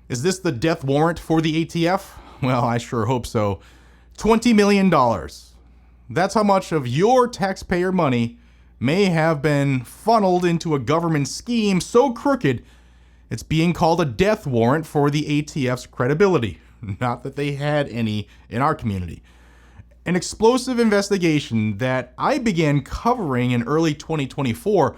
Is this the death warrant for the ATF? Well, I sure hope so. $20 million. That's how much of your taxpayer money may have been funneled into a government scheme so crooked it's being called a death warrant for the ATF's credibility. Not that they had any in our community. An explosive investigation that I began covering in early 2024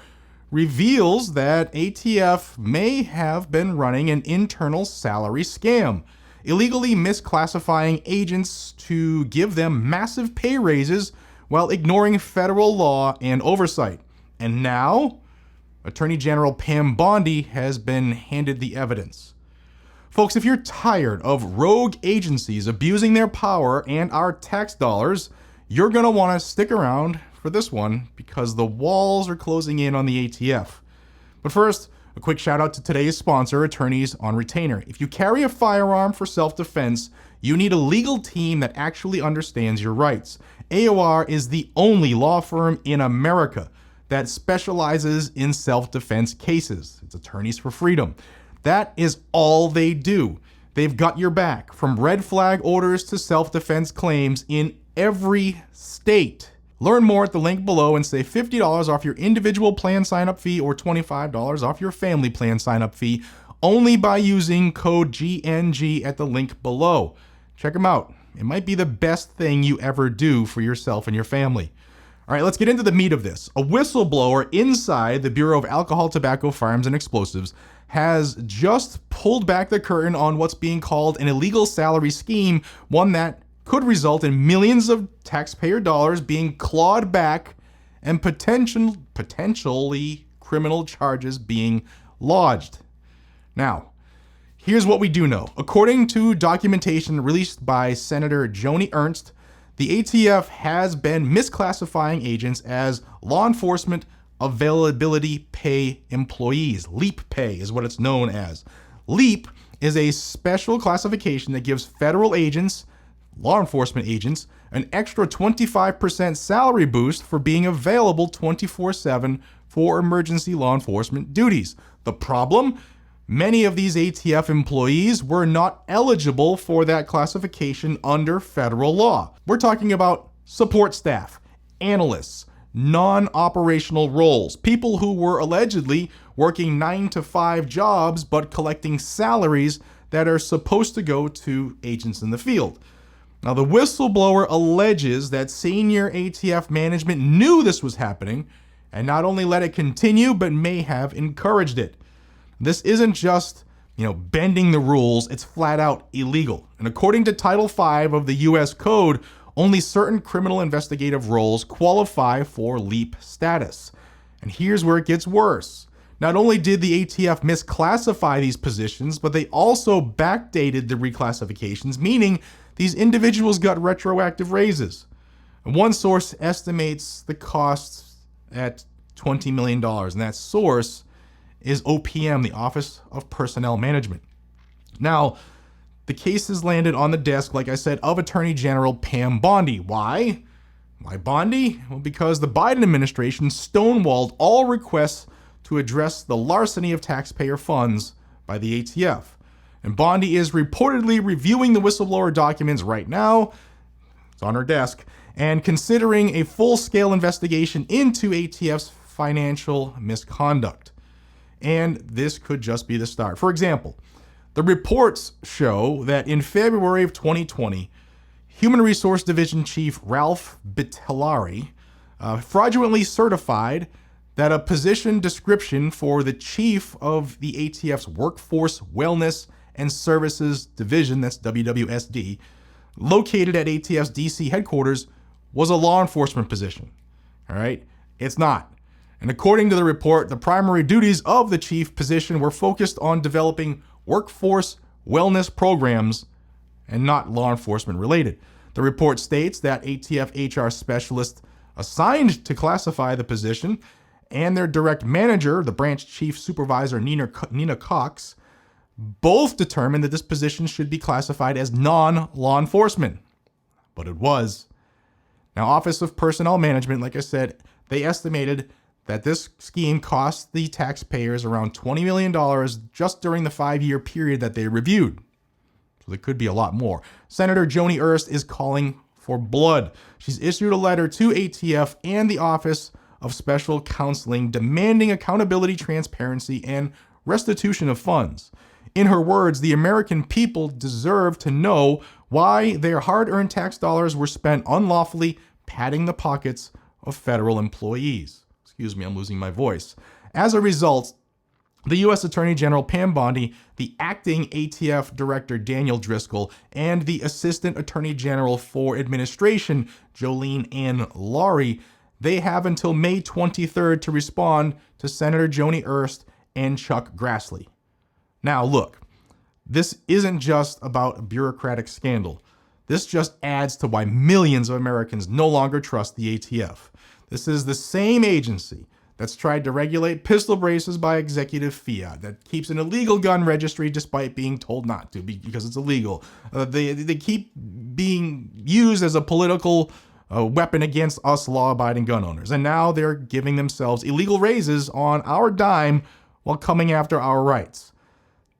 reveals that ATF may have been running an internal salary scam, illegally misclassifying agents to give them massive pay raises while ignoring federal law and oversight. And now, Attorney General Pam Bondi has been handed the evidence. Folks, if you're tired of rogue agencies abusing their power and our tax dollars, you're going to want to stick around for this one because the walls are closing in on the ATF. But first, a quick shout out to today's sponsor, Attorneys on Retainer. If you carry a firearm for self-defense, you need a legal team that actually understands your rights. AOR is the only law firm in America that specializes in self-defense cases. It's Attorneys for Freedom. That is all they do. They've got your back, from red flag orders to self-defense claims in every state. Learn more at the link below and save $50 off your individual plan sign-up fee or $25 off your family plan sign-up fee only by using code GNG at the link below. Check them out. It might be the best thing you ever do for yourself and your family. All right, let's get into the meat of this. A whistleblower inside the Bureau of Alcohol, Tobacco, Firearms, and Explosives has just pulled back the curtain on what's being called an illegal salary scheme, one that could result in millions of taxpayer dollars being clawed back and potentially criminal charges being lodged. Now, here's what we do know. According to documentation released by Senator Joni Ernst, the ATF has been misclassifying agents as law enforcement availability pay employees. LEAP pay is what it's known as. LEAP is a special classification that gives federal agents, law enforcement agents, an extra 25% salary boost for being available 24/7 for emergency law enforcement duties. The problem? Many of these ATF employees were not eligible for that classification under federal law. We're talking about support staff, analysts, non-operational roles, people who were allegedly working 9-to-5 jobs but collecting salaries that are supposed to go to agents in the field. Now, the whistleblower alleges that senior ATF management knew this was happening and not only let it continue, but may have encouraged it. This isn't just, bending the rules, it's flat out illegal. And according to Title V of the U.S. Code, only certain criminal investigative roles qualify for LEAP status. And here's where it gets worse. Not only did the ATF misclassify these positions, but they also backdated the reclassifications, meaning these individuals got retroactive raises. And one source estimates the costs at $20 million, and that source is OPM, the Office of Personnel Management. Now, the case has landed on the desk, like I said, of Attorney General Pam Bondi. Why? Why Bondi? Well, because the Biden administration stonewalled all requests to address the larceny of taxpayer funds by the ATF. And Bondi is reportedly reviewing the whistleblower documents right now. It's on her desk. And considering a full-scale investigation into ATF's financial misconduct. And this could just be the start. For example, the reports show that in February of 2020, Human Resource Division Chief Ralph Bitellari fraudulently certified that a position description for the chief of the ATF's Workforce Wellness and Services Division, that's WWSD, located at ATF's DC headquarters, was a law enforcement position. All right? It's not. And according to the report, the primary duties of the chief position were focused on developing workforce wellness programs and not law enforcement related. The report states that ATF HR specialists assigned to classify the position and their direct manager, the branch chief supervisor Nina Cox, both determined that this position should be classified as non-law enforcement. But it was. Now, Office of Personnel Management, like I said, they estimated that this scheme cost the taxpayers around $20 million just during the 5-year period that they reviewed. So there could be a lot more. Senator Joni Ernst is calling for blood. She's issued a letter to ATF and the Office of Special Counseling demanding accountability, transparency, and restitution of funds. In her words, the American people deserve to know why their hard-earned tax dollars were spent unlawfully padding the pockets of federal employees. Excuse me, I'm losing my voice. As a result, the U.S. Attorney General Pam Bondi, the acting ATF Director Daniel Driscoll, and the Assistant Attorney General for Administration Jolene Ann Laurie, they have until May 23rd to respond to Senator Joni Ernst and Chuck Grassley. Now look, this isn't just about a bureaucratic scandal. This just adds to why millions of Americans no longer trust the ATF. This is the same agency that's tried to regulate pistol braces by executive fiat, that keeps an illegal gun registry despite being told not to because it's illegal. They keep being used as a political weapon against us law-abiding gun owners. And now they're giving themselves illegal raises on our dime while coming after our rights.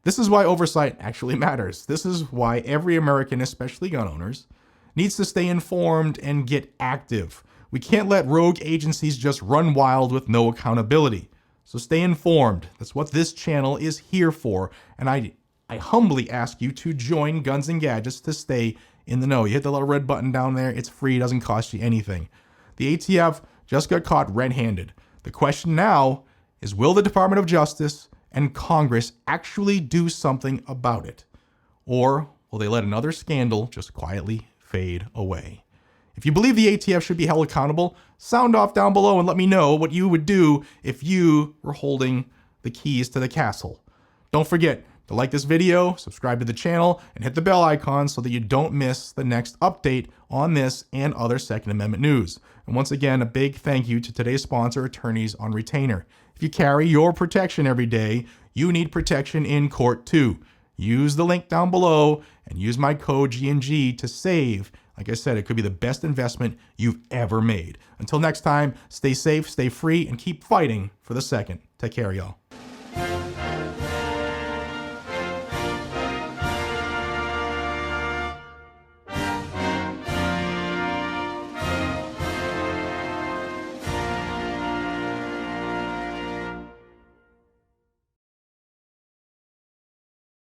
This is why oversight actually matters. This is why every American, especially gun owners, needs to stay informed and get active. We can't let rogue agencies just run wild with no accountability. So stay informed. That's what this channel is here for. And I humbly ask you to join Guns and Gadgets to stay in the know. You hit the little red button down there. It's free. It doesn't cost you anything. The ATF just got caught red-handed. The question now is, will the Department of Justice and Congress actually do something about it? Or will they let another scandal just quietly fade away? If you believe the ATF should be held accountable, sound off down below and let me know what you would do if you were holding the keys to the castle. Don't forget to like this video, subscribe to the channel, and hit the bell icon so that you don't miss the next update on this and other Second Amendment news. And once again, a big thank you to today's sponsor, Attorneys on Retainer. If you carry your protection every day, you need protection in court too. Use the link down below and use my code GNG to save. Like I said, it could be the best investment you've ever made. Until next time, stay safe, stay free, and keep fighting for the second. Take care, y'all.